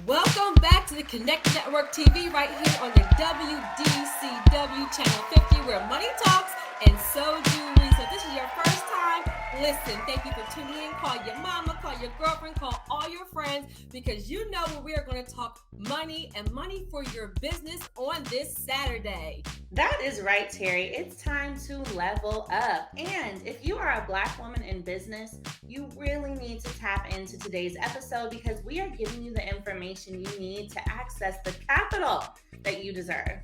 Welcome back to the Connect Network TV right here on the WDCW Channel 50 where money talks and so do we. So if this is your first time, listen, thank you for tuning in. Call your mama, call your girlfriend, call all your friends because you know where we are going to talk money and money for your business on this Saturday. That is right, Terry. It's time to level up. And if you are a Black woman in business, you really need to tap into today's episode because we are giving you the information you need to access the capital that you deserve.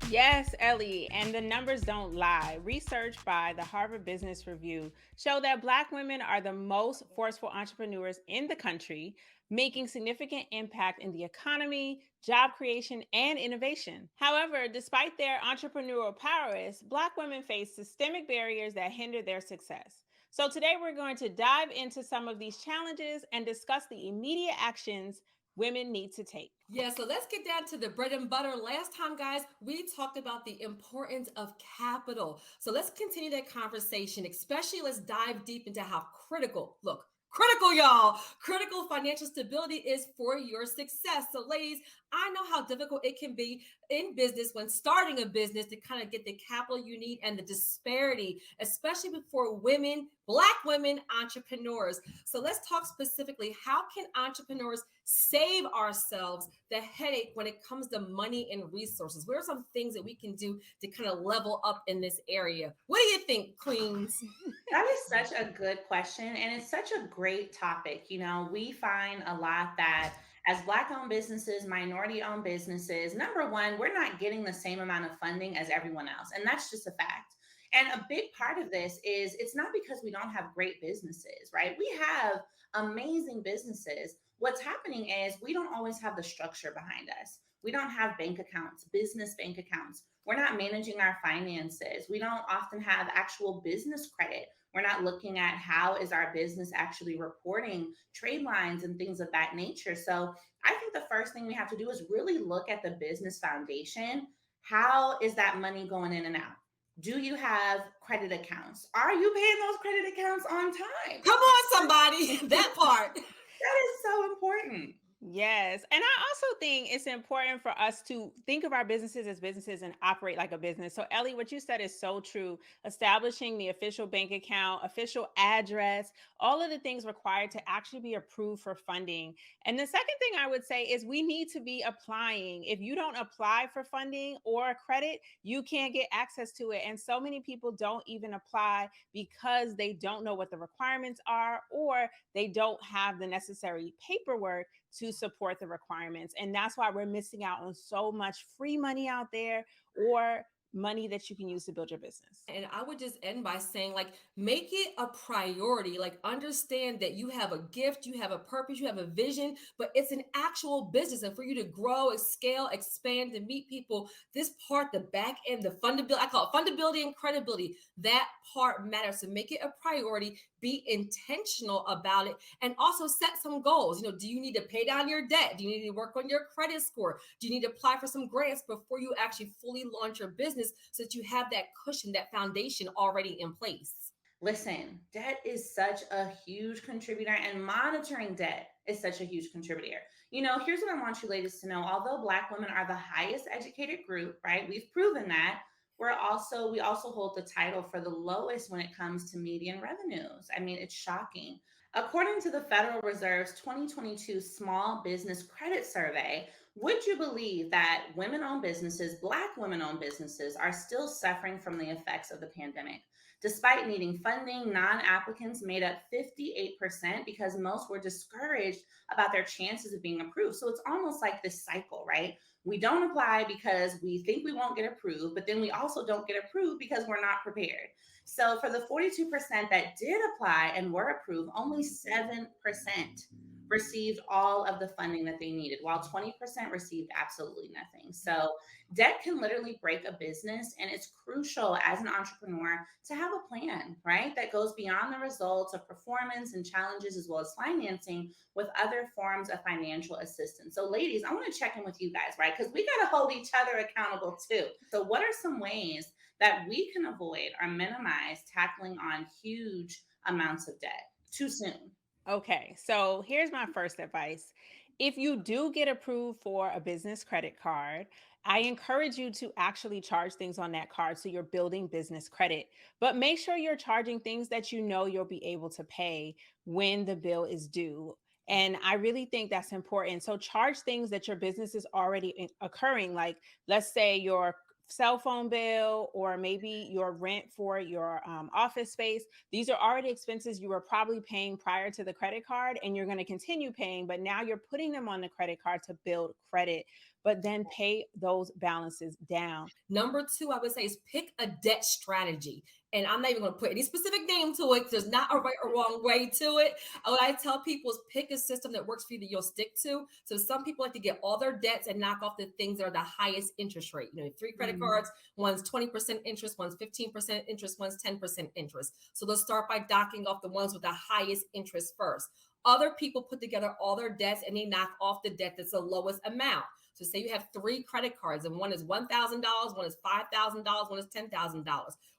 Yes, Ellie, and the numbers don't lie. Research by the Harvard Business Review show that Black women are the most forceful entrepreneurs in the country, making significant impact in the economy, job creation, and innovation. However, despite their entrepreneurial prowess, Black women face systemic barriers that hinder their success. So today we're going to dive into some of these challenges and discuss the immediate actions women need to take. Yeah, so let's get down to the bread and butter. Last time, guys, we talked about the importance of capital. So let's continue that conversation, especially let's dive deep into how critical, y'all, critical financial stability is for your success. So, ladies, I know how difficult it can be in business when starting a business to kind of get the capital you need and the disparity, especially for women, Black women entrepreneurs. So let's talk specifically, how can entrepreneurs save ourselves the headache when it comes to money and resources? What are some things that we can do to kind of level up in this area? What do you think, queens? That is such a good question. And it's such a great topic. We find a lot that as Black owned businesses, minority owned businesses, number one, we're not getting the same amount of funding as everyone else. And that's just a fact. And a big part of this is it's not because we don't have great businesses, right? We have amazing businesses. What's happening is we don't always have the structure behind us. We don't have bank accounts, business bank accounts. We're not managing our finances. We don't often have actual business credit. We're not looking at how is our business actually reporting trade lines and things of that nature. So I think the first thing we have to do is really look at the business foundation. How is that money going in and out? Do you have credit accounts? Are you paying those credit accounts on time? Come on, somebody, that part. That is so important. Yes. And I also think it's important for us to think of our businesses as businesses and operate like a business. So, Ellie, what you said is so true. Establishing the official bank account, official address, all of the things required to actually be approved for funding. And the second thing I would say is we need to be applying. If you don't apply for funding or credit, you can't get access to it. And so many people don't even apply because they don't know what the requirements are or they don't have the necessary paperwork to support the requirements. And that's why we're missing out on so much free money out there or money that you can use to build your business. And I would just end by saying, like, make it a priority. Like, understand that you have a gift, you have a purpose, you have a vision, but it's an actual business. And for you to grow, scale, expand, and meet people, this part, the back end, the fundability, I call it fundability and credibility, that part matters. So make it a priority, be intentional about it, and also set some goals. Do you need to pay down your debt? Do you need to work on your credit score? Do you need to apply for some grants before you actually fully launch your business so that you have that cushion, that foundation already in place? Listen, debt is such a huge contributor, and monitoring debt is such a huge contributor. Here's what I want you ladies to know. Although Black women are the highest educated group, right? We've proven that. We also hold the title for the lowest when it comes to median revenues. I mean, it's shocking. According to the Federal Reserve's 2022 Small Business Credit Survey, would you believe that women owned businesses, Black women owned businesses, are still suffering from the effects of the pandemic? Despite needing funding, non applicants made up 58% because most were discouraged about their chances of being approved. So it's almost like this cycle, right? We don't apply because we think we won't get approved, but then we also don't get approved because we're not prepared. So for the 42% that did apply and were approved, only 7% received all of the funding that they needed, while 20% received absolutely nothing. So debt can literally break a business, and it's crucial as an entrepreneur to have a plan, right? That goes beyond the results of performance and challenges as well as financing with other forms of financial assistance. So ladies, I want to check in with you guys, right? Because we got to hold each other accountable too. So what are some ways that we can avoid or minimize tackling on huge amounts of debt too soon? Okay, so here's my first advice. If you do get approved for a business credit card, I encourage you to actually charge things on that card so you're building business credit. But make sure you're charging things that you know you'll be able to pay when the bill is due. And I really think that's important. So charge things that your business is already occurring, like let's say your cell phone bill or maybe your rent for your office space. These are already expenses you were probably paying prior to the credit card and you're going to continue paying, but now you're putting them on the credit card to build credit, but then pay those balances down. Number two, I would say, is pick a debt strategy. And I'm not even going to put any specific name to it. There's not a right or wrong way to it. What I tell people is pick a system that works for you that you'll stick to. So some people like to get all their debts and knock off the things that are the highest interest rate. You know, 3 credit cards, one's 20% interest, one's 15% interest, one's 10% interest. So they'll start by docking off the ones with the highest interest first. Other people put together all their debts and they knock off the debt that's the lowest amount. So say you have 3 credit cards and one is $1,000, one is $5,000, one is $10,000.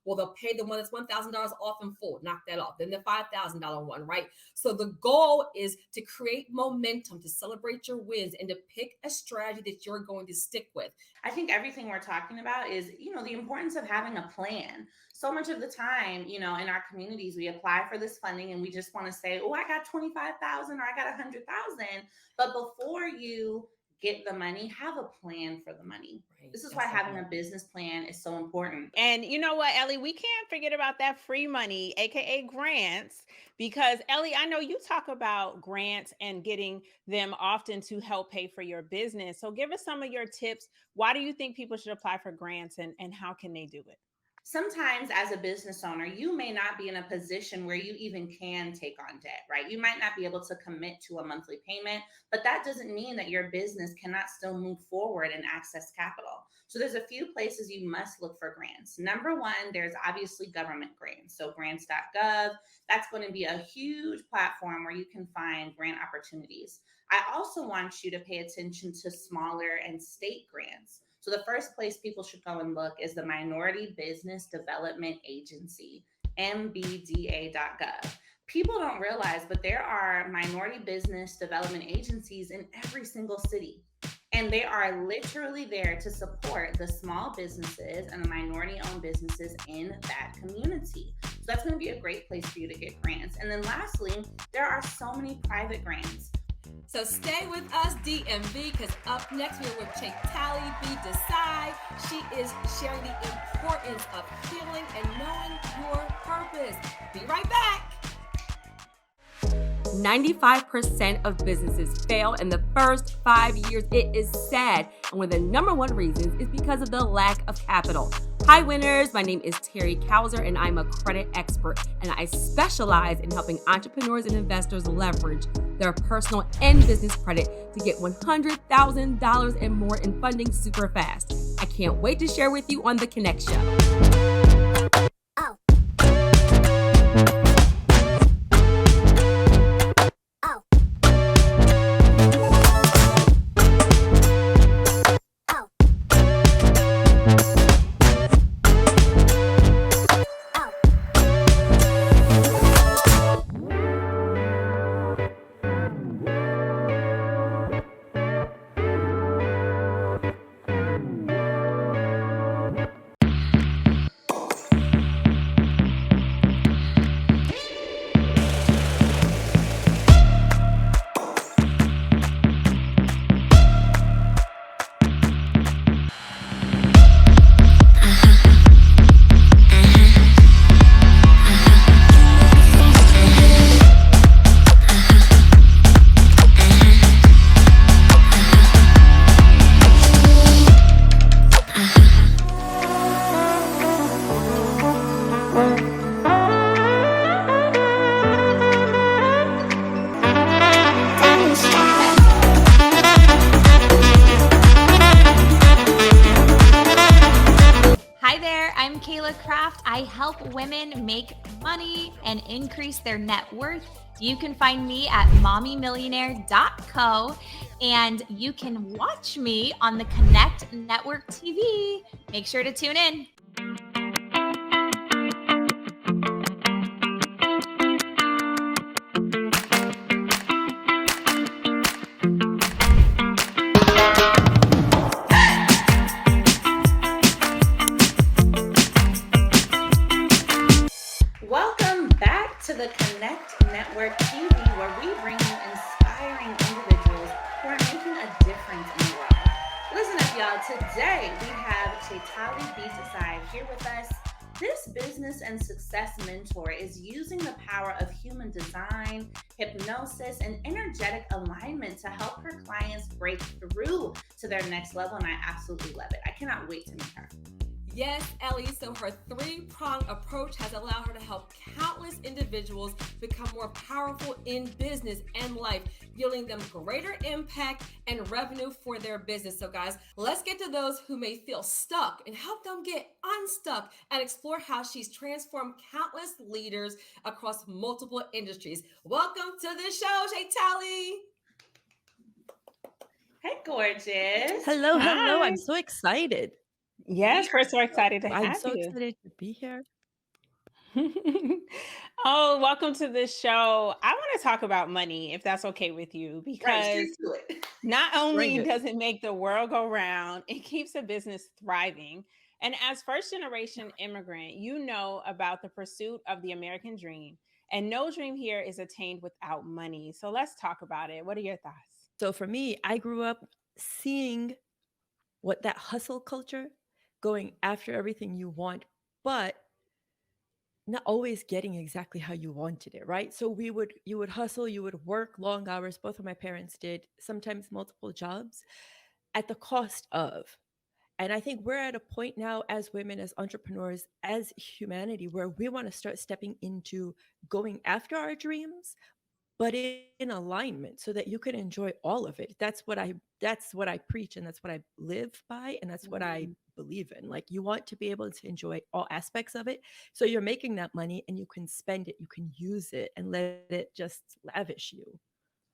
Well, they'll pay the one that's $1,000 off in full, knock that off. Then the $5,000 one, right? So the goal is to create momentum, to celebrate your wins, and to pick a strategy that you're going to stick with. I think everything we're talking about is, the importance of having a plan. So much of the time, in our communities, we apply for this funding and we just want to say, oh, I got 25,000 or I got 100,000. But before you get the money, have a plan for the money. Right. This is why having a business plan is so important. And you know what, Ellie, we can't forget about that free money, aka grants, because Ellie, I know you talk about grants and getting them often to help pay for your business. So give us some of your tips. Why do you think people should apply for grants and how can they do it? Sometimes as a business owner, you may not be in a position where you even can take on debt, right? You might not be able to commit to a monthly payment, but that doesn't mean that your business cannot still move forward and access capital. So there's a few places you must look for grants. Number one, there's obviously government grants. So grants.gov, that's going to be a huge platform where you can find grant opportunities. I also want you to pay attention to smaller and state grants. So the first place people should go and look is the Minority Business Development Agency, mbda.gov. People don't realize, but there are minority business development agencies in every single city. And they are literally there to support the small businesses and the minority-owned businesses in that community. So that's going to be a great place for you to get grants. And then lastly, there are so many private grants. So stay with us, DMV, because up next we're with Chaitali B. Desai. She is sharing the importance of healing and knowing your purpose. Be right back. 95% of businesses fail in the first 5 years. It is sad. And one of the number one reasons is because of the lack of capital. Hi, winners. My name is Terry Kauser, and I'm a credit expert, and I specialize in helping entrepreneurs and investors leverage their personal and business credit to get $100,000 and more in funding super fast. I can't wait to share with you on The Connect Show. I help women make money and increase their net worth. You can find me at mommymillionaire.co, and you can watch me on the Connect Network TV. Make sure to tune in. a difference in the world. Listen up, y'all. Today we have Chaitali Desai here with us. This business and success mentor is using the power of human design, hypnosis, and energetic alignment to help her clients break through to their next level. And I absolutely love it. I cannot wait to meet her. Yes, Ellie. So her three-pronged approach has allowed her to help countless individuals become more powerful in business and life, yielding them greater impact and revenue for their business. So guys, let's get to those who may feel stuck and help them get unstuck and explore how she's transformed countless leaders across multiple industries. Welcome to the show, Chaitali. Hey, gorgeous. Hello, hello. Hi. I'm so excited. Yes, we're so excited to I'm have so you. excited to be here. Oh, welcome to the show. I want to talk about money, if that's okay with you, Right, because straight to it. not Bring only it. does it make the world go round, it keeps a business thriving. And as first generation immigrant, you know about the pursuit of the American dream. And no dream here is attained without money. So let's talk about it. What are your thoughts? So for me, I grew up seeing what that hustle culture, going after everything you want, but not always getting exactly how you wanted it, right? So you would hustle, you would work long hours, both of my parents did, sometimes multiple jobs at the cost of. And I think we're at a point now as women, as entrepreneurs, as humanity, where we want to start stepping into going after our dreams, but in alignment so that you can enjoy all of it. That's what I preach, and that's what I live by, and that's what I believe in. Like, you want to be able to enjoy all aspects of it. So you're making that money and you can spend it, you can use it and let it just lavish you.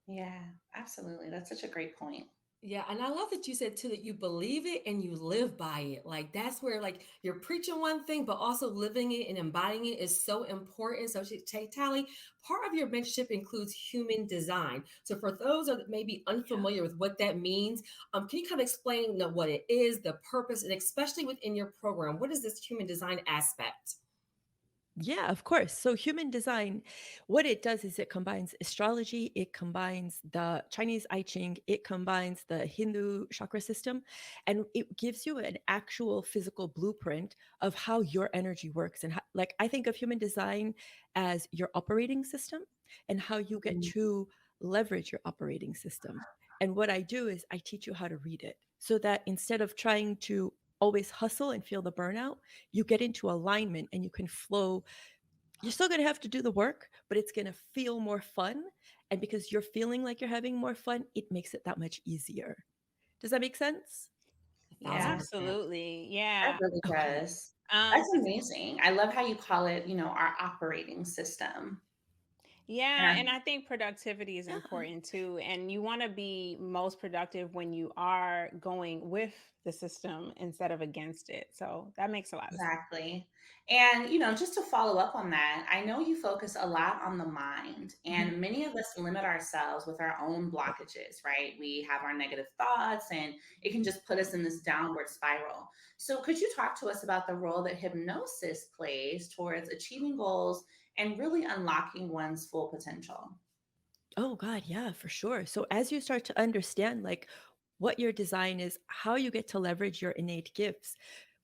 Yeah, absolutely. That's such a great point. Yeah, and I love that you said too that you believe it and you live by it. Like that's where like you're preaching one thing, but also living it and embodying it is so important. So, Tally, part of your mentorship includes human design. So, for those that may be unfamiliar with what that means, can you kind of explain what it is, the purpose, and especially within your program, what is this human design aspect? Yeah, of course. So human design, what it does is it combines astrology, it combines the Chinese I Ching, it combines the Hindu chakra system, and it gives you an actual physical blueprint of how your energy works. And how, like, I think of human design as your operating system and how you get Mhm. to leverage your operating system. And what I do is I teach you how to read it so that instead of trying to always hustle and feel the burnout, you get into alignment and you can flow. You're still going to have to do the work, but it's going to feel more fun. And because you're feeling like you're having more fun, it makes it that much easier. Does that make sense? A thousand Yeah, percent. Absolutely. that Yeah. really Okay. does. That's So amazing. I love how you call it, our operating system. yeah, And and I think productivity is Yeah. important too. And you want to be most productive when you are going with the system instead of against it. So that makes a lot of sense. exactly. And, just to follow up on that, I know you focus a lot on the mind, Mhm. and many of us limit ourselves with our own blockages, right? We have our negative thoughts, and it can just put us in this downward spiral. So, could you talk to us about the role that hypnosis plays towards achieving goals and really unlocking one's full potential? Oh, God. Yeah, for sure. So as you start to understand, like, what your design is, how you get to leverage your innate gifts,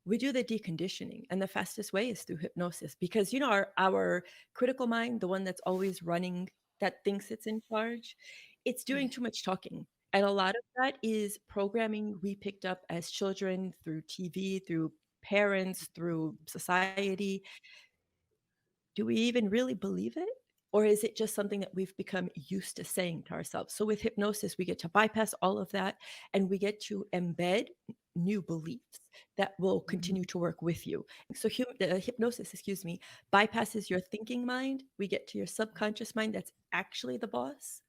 we do the deconditioning. And the fastest way is through hypnosis because, our critical mind, the one that's always running, that thinks it's in charge, it's doing too much talking. And a lot of that is programming we picked up as children through TV, through parents, through society. Do we even really believe it? Or is it just something that we've become used to saying to ourselves? So with hypnosis, we get to bypass all of that and we get to embed new beliefs that will continue to work with you. So hypnosis, excuse me, bypasses your thinking mind. We get to your subconscious mind that's actually the boss,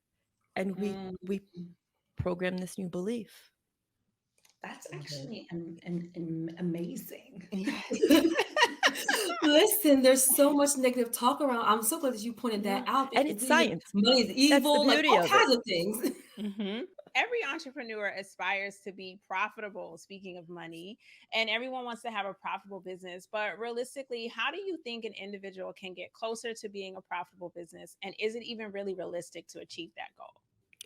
and Mm, we program this new belief. that's Love it. actually amazing. Listen, there's so much negative talk around. I'm so glad that you pointed that Yeah. out And because it's even science. money is That's the evil, like beauty all of it. kinds of things. hmm Every entrepreneur aspires to be profitable, speaking of money, and everyone wants to have a profitable business. But realistically, how do you think an individual can get closer to being a profitable business? And is it even really realistic to achieve that goal?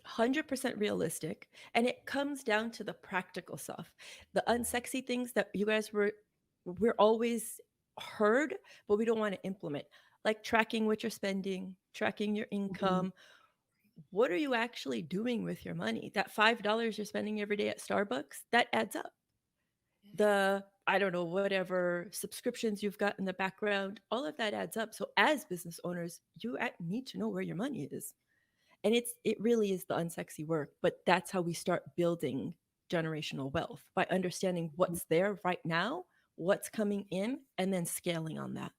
100% realistic, and it comes down to the practical stuff, the unsexy things that you guys we're always heard, but we don't want to implement, like tracking what you're spending, tracking your income. What are you actually doing with your money? That $5 you're spending every day at Starbucks, that adds up. The, I don't know, whatever subscriptions you've got in the background, all of that adds up. So as business owners, you need to know where your money is. And it really is the unsexy work, but that's how we start building generational wealth, by understanding what's there right now, what's coming in, and then scaling on that.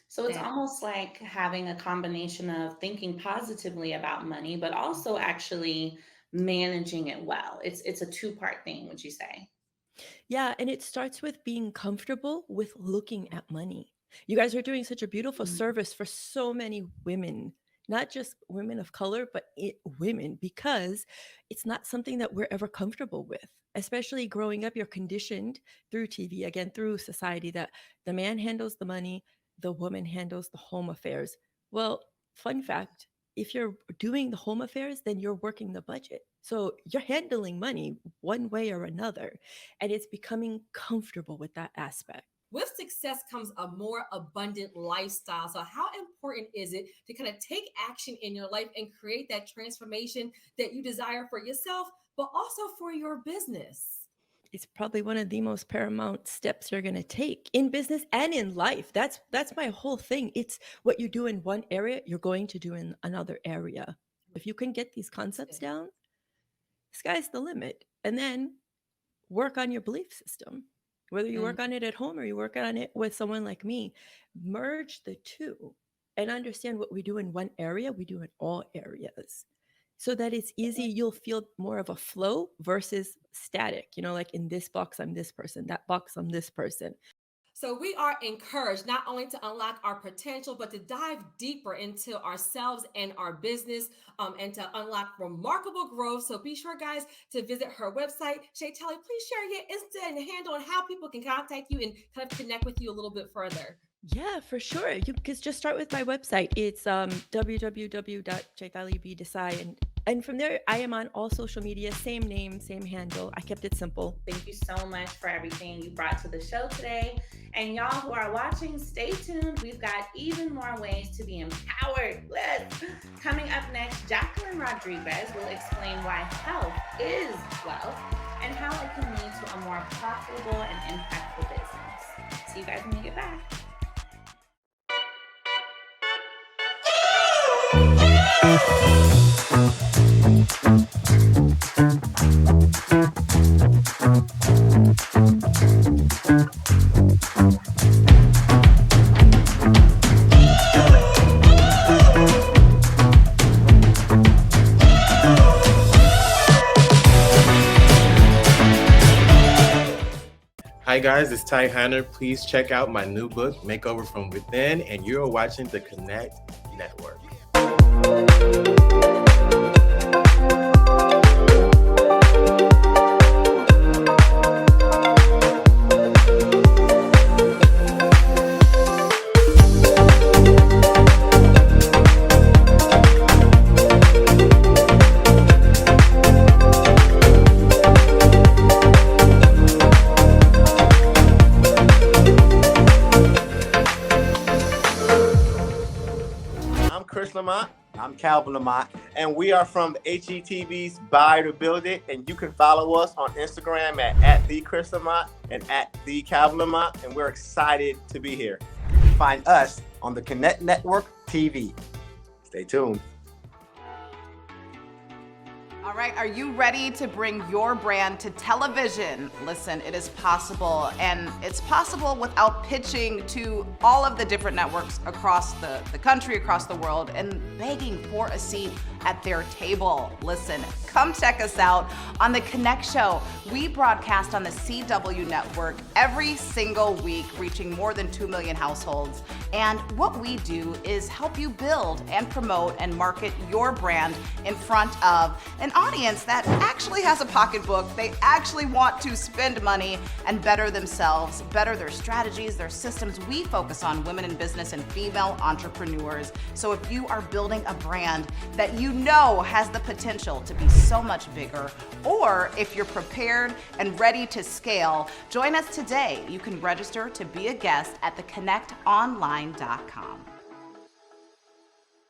So it's Yeah. almost like having a combination of thinking positively about money, but also actually managing it well. It's a two-part thing, would you say? Yeah, and it starts with being comfortable with looking at money. You guys are doing such a beautiful Mhm. service for so many women, not just women of color, but women, because it's not something that we're ever comfortable with. Especially growing up, you're conditioned through TV, again, through society, that the man handles the money, the woman handles the home affairs. Well, fun fact, if you're doing the home affairs, then you're working the budget. So you're handling money one way or another, and it's becoming comfortable with that aspect. With success comes a more abundant lifestyle. So, how important is it to kind of take action in your life and create that transformation that you desire for yourself, but also for your business? It's probably one of the most paramount steps you're going to take in business and in life. That's my whole thing. It's what you do in one area, you're going to do in another area. If you can get these concepts down, sky's the limit. And then work on your belief system. Whether you work on it at home or you work on it with someone like me, merge the two and understand what we do in one area, we do in all areas. So that it's easy, you'll feel more of a flow versus static. Like in this box, I'm this person, that box, I'm this person. So we are encouraged not only to unlock our potential, but to dive deeper into ourselves and our business, and to unlock remarkable growth. So be sure, guys, to visit her website. Shaytali, please share your Insta and handle and how people can contact you and kind of connect with you a little bit further. Yeah, for sure. You could just start with my website. It's www.chaitalibdesai, and from there I am on all social media, same name, same handle. I kept it simple. Thank you so much for everything you brought to the show today. And y'all who are watching, stay tuned. We've got even more ways to be empowered. Coming up next, Jacqueline Rodriguez will explain why health is wealth and how it can lead to a more profitable and impactful business. See you guys when we get back. Hi guys, it's Ty Hanner. Please check out my new book, Makeover from Within, and you're watching the Connect Network. Lamont. I'm Calvin Lamont, and we are from HETV's Buy to Build It, and you can follow us on Instagram at the Chris Lamont and at the Calvin Lamont, and we're excited to be here. Find us on the Connect Network TV. Stay tuned. All right, are you ready to bring your brand to television? Listen, it is possible, and it's possible without pitching to all of the different networks across the country, across the world, and begging for a seat at their table. Listen, come check us out on The Connect Show. We broadcast on the CW network every single week, reaching more than 2 million households. And what we do is help you build and promote and market your brand in front of an audience that actually has a pocketbook. They actually want to spend money and better themselves, better their strategies, their systems. We focus on women in business and female entrepreneurs. So if you are building a brand that you know has the potential to be so much bigger, or if you're prepared and ready to scale, join us today. You can register to be a guest at theconnectonline.com.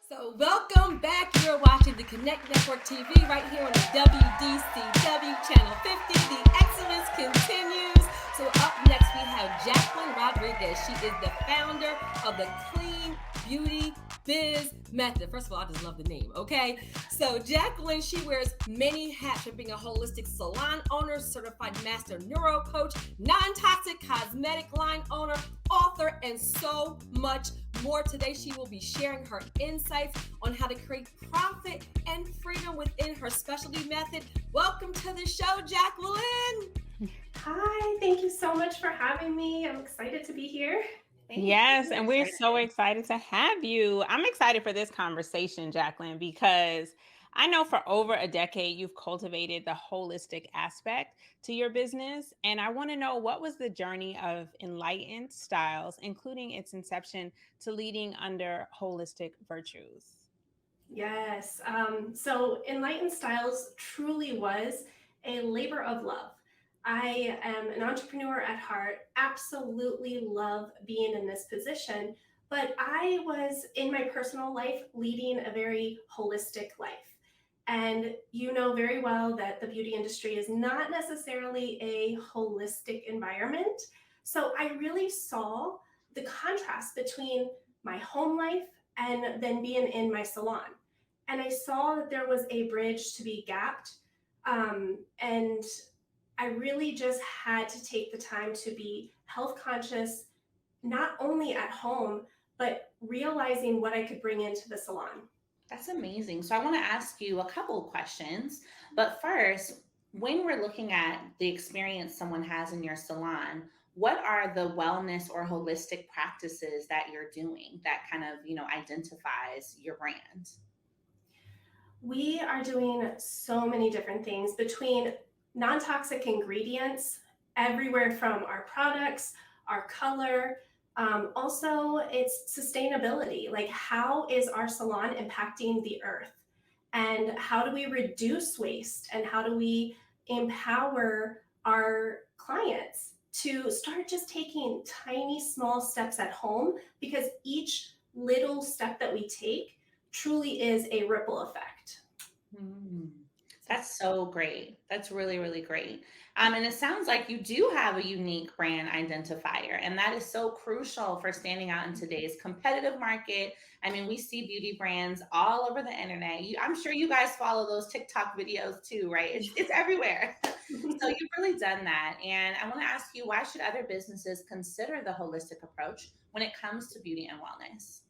So welcome back. You're watching the Connect Network TV right here on the WDCW Channel 50. The excellence continues. So up next we have Jacqueline Rodriguez. She is the founder of the Clean Beauty Biz Method. First of all, I just love the name, okay? So Jacqueline, she wears many hats from being a holistic salon owner, certified master neuro coach, non-toxic cosmetic line owner, author, and so much more. Today, she will be sharing her insights on how to create profit and freedom within her specialty method. Welcome to the show, Jacqueline. Hi, thank you so much for having me. I'm excited to be here. Yes, and we're so excited to have you. I'm excited for this conversation, Jacqueline, because I know for over a decade you've cultivated the holistic aspect to your business. And I want to know, what was the journey of Enlightened Styles, including its inception, to leading under holistic virtues? Yes, so Enlightened Styles truly was a labor of love. I am an entrepreneur at heart, absolutely love being in this position, but I was in my personal life leading a very holistic life. And you know very well that the beauty industry is not necessarily a holistic environment. So I really saw the contrast between my home life and then being in my salon. And I saw that there was a bridge to be gapped. And I really just had to take the time to be health conscious, not only at home, but realizing what I could bring into the salon. That's amazing. So I want to ask you a couple of questions. But first, when we're looking at the experience someone has in your salon, what are the wellness or holistic practices that you're doing that kind of, identifies your brand? We are doing so many different things between non-toxic ingredients everywhere from our products, our color. Also, it's sustainability. Like, how is our salon impacting the earth? And how do we reduce waste? And how do we empower our clients to start just taking tiny, small steps at home? Because each little step that we take truly is a ripple effect. That's so great. That's really, really great. And it sounds like you do have a unique brand identifier, and that is so crucial for standing out in today's competitive market. I mean, we see beauty brands all over the internet. I'm sure you guys follow those TikTok videos too, right? It's everywhere. So you've really done that. And I want to ask you, why should other businesses consider the holistic approach when it comes to beauty and wellness?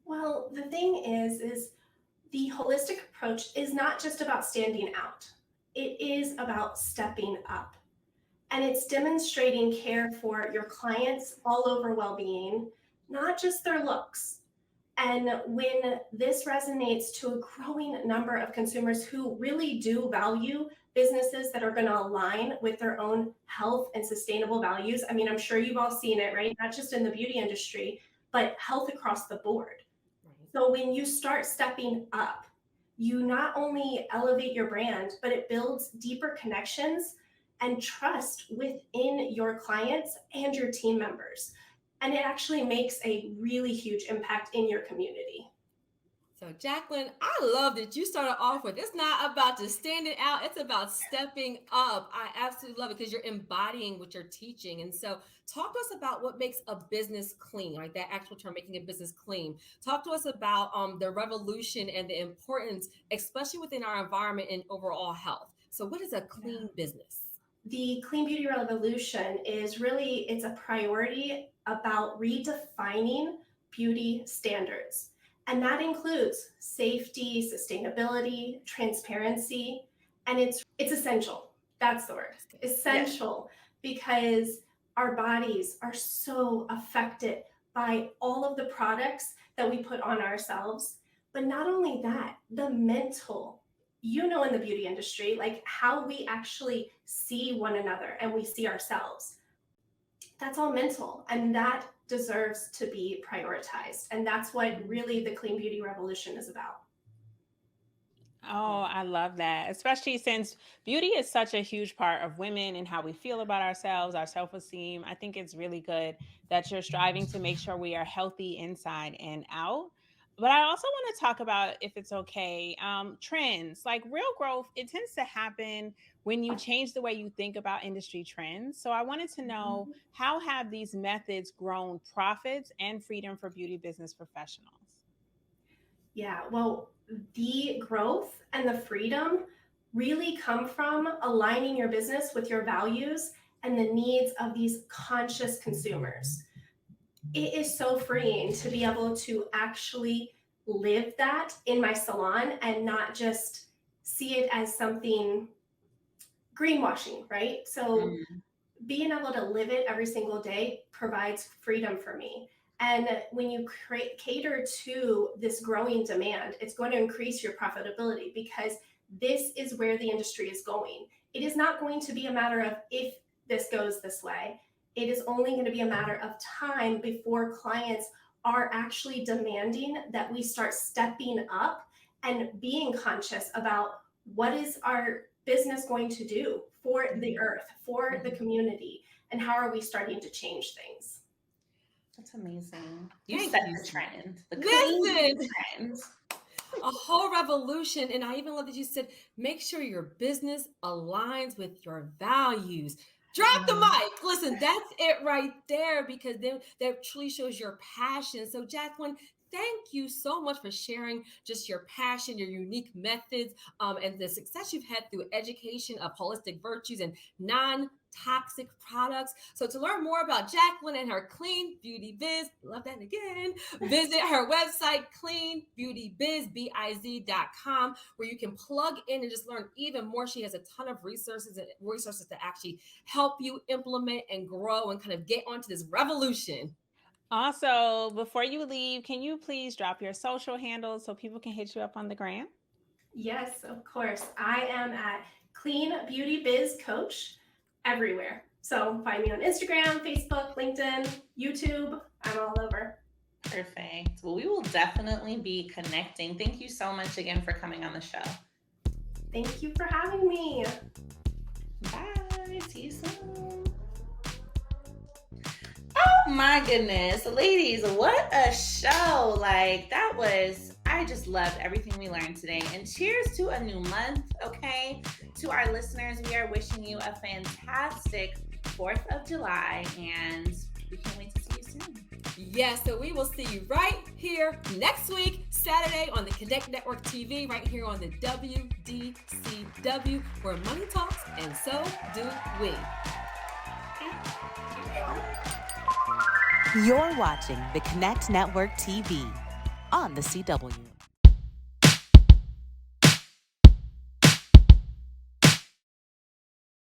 Well, the thing is the holistic approach is not just about standing out. It is about stepping up. And it's demonstrating care for your clients' all over well-being, not just their looks. And when this resonates to a growing number of consumers who really do value businesses that are going to align with their own health and sustainable values, I mean, I'm sure you've all seen it, right? Not just in the beauty industry, but health across the board. So when you start stepping up, you not only elevate your brand, but it builds deeper connections and trust within your clients and your team members. And it actually makes a really huge impact in your community. So Jacqueline, I love that you started off with, it's not about just standing out, it's about stepping up. I absolutely love it because you're embodying what you're teaching. And so talk to us about what makes a business clean, right? That actual term, making a business clean. Talk to us about the revolution and the importance, especially within our environment and overall health. So what is a clean business? The clean beauty revolution is really, it's a priority about redefining beauty standards. And that includes safety, sustainability, transparency, and it's essential. That's the word, essential, because our bodies are so affected by all of the products that we put on ourselves. But not only that, the mental in the beauty industry, like how we actually see one another and we see ourselves, that's all mental, and that deserves to be prioritized. And that's what really the clean beauty revolution is about. Oh, I love that, especially since beauty is such a huge part of women and how we feel about ourselves, our self-esteem. I think it's really good that you're striving to make sure we are healthy inside and out. But I also want to talk about, if it's okay, trends. Like real growth, it tends to happen when you change the way you think about industry trends. So I wanted to know, how have these methods grown profits and freedom for beauty business professionals? Yeah, well, the growth and the freedom really come from aligning your business with your values and the needs of these conscious consumers. It is so freeing to be able to actually live that in my salon and not just see it as something greenwashing, right? So being able to live it every single day provides freedom for me. And when you cater to this growing demand, it's going to increase your profitability, because this is where the industry is going. It is not going to be a matter of if this goes this way. It is only going to be a matter of time before clients are actually demanding that we start stepping up and being conscious about what is our business going to do for the earth, for the community, and how are we starting to change things. That's amazing. You Thank set you. the trend. The Listen. clean trend. A whole revolution. And I even love that you said, make sure your business aligns with your values. Drop the mic. Listen, that's it right there, because then that truly shows your passion. So Jacqueline, thank you so much for sharing just your passion, your unique methods, and the success you've had through education of holistic virtues and non-toxic products. So to learn more about Jacqueline and her Clean Beauty Biz, love that again, visit her website, cleanbeautybiz.com, where you can plug in and just learn even more. She has a ton of resources to actually help you implement and grow and kind of get onto this revolution. Also, before you leave, can you please drop your social handles so people can hit you up on the gram? Yes, of course. I am at Clean Beauty Biz Coach everywhere. So find me on Instagram, Facebook, LinkedIn, YouTube. I'm all over. Perfect. Well, we will definitely be connecting. Thank you so much again for coming on the show. Thank you for having me. Bye. See you soon. Oh my goodness, ladies, what a show. Like, that was, I just loved everything we learned today. And cheers to a new month, okay? To our listeners, we are wishing you a fantastic 4th of July, and we can't wait to see you soon. Yes, so we will see you right here next week, Saturday, on the Connect Network TV, right here on the WDCW, where money talks, and so do we. You're watching the Connect Network TV on the CW.